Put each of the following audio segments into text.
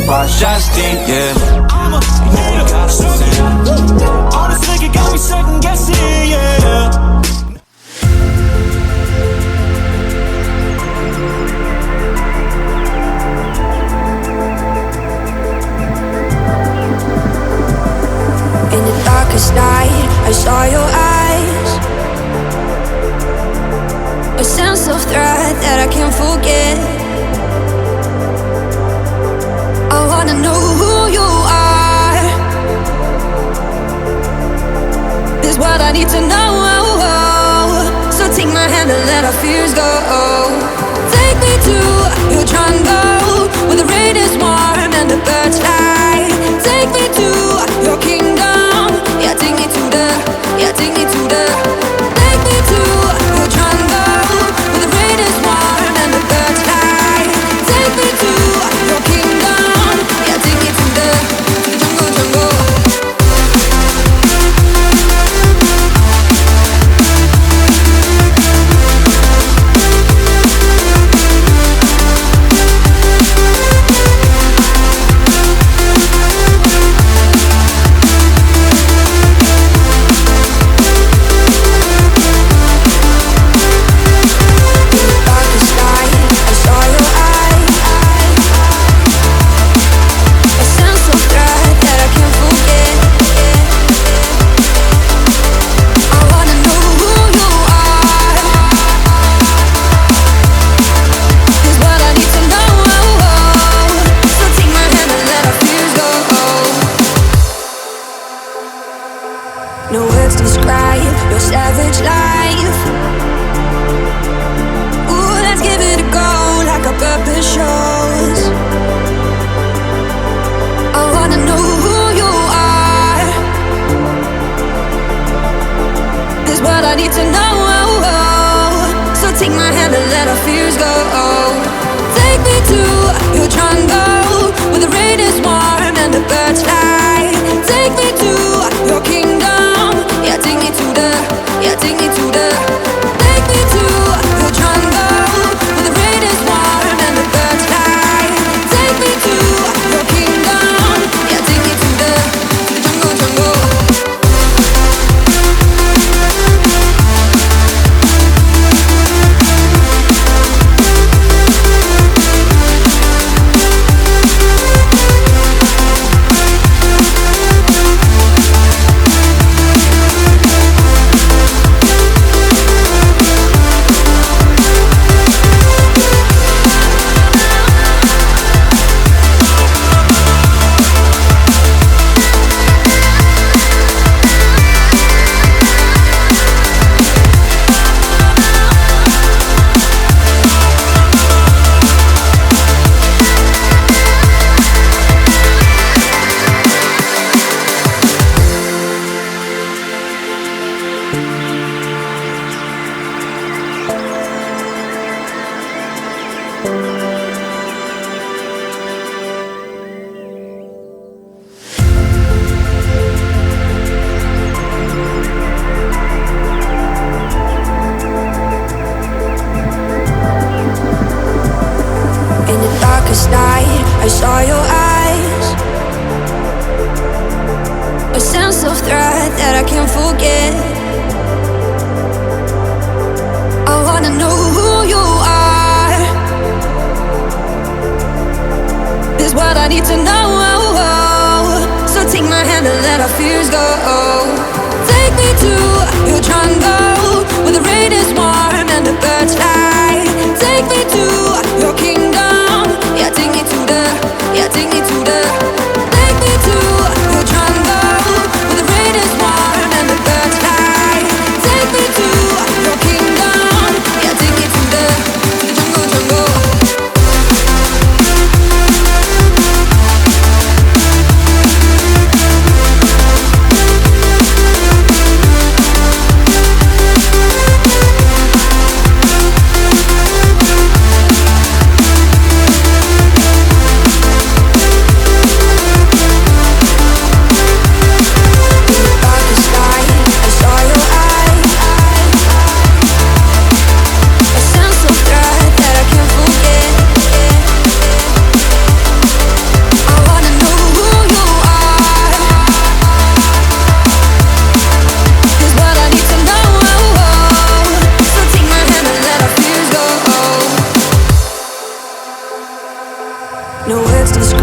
pas счастье, yeah. All this liquor got me second guessing, yeah. In the darkest night, I saw your eyes. A sense of threat that I can't forget. I wanna know who you are. This is what I need to know. So take my hand and let our fears go. Take me to your jungle, where the rain is warm and the birds fly. Take me to your kingdom. Yeah, take me to the, yeah, take me to the. Take me to your jungle, where the rain is warm and the birds fly. Take me to your kingdom. Yeah, take me to the jungle, jungle. No words describe your savage life. Ooh, let's give it a go like our purpose shows. I wanna know who you are. This is what I need to know. So take my hand and let our fears go. Take me to your jungle, where the rain is warm and the birds fly. Take me to your kingdom. Yeah, take me to the, yeah, take me to the. Take me to your jungle, where the rain is warm and the birds fly. Take me to your kingdom. Yeah, take me to the jungle, jungle. Night, I saw your eyes. A sense of threat that I can't forget. I wanna know who you are. This is what I need to know. So take my hand and let our fears go. Take me to your jungle, where the rain is warm and the birds fly. Take me to your kingdom. Yeah, take me to the, yeah, take me to the. Take me to your jungle, where the rain is warm and the birds fly. Take me to your kingdom. Yeah, take me to the jungle, jungle.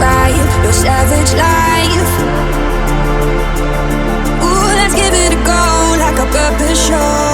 life, your savage life. Ooh, let's give it a go, like a puppet show.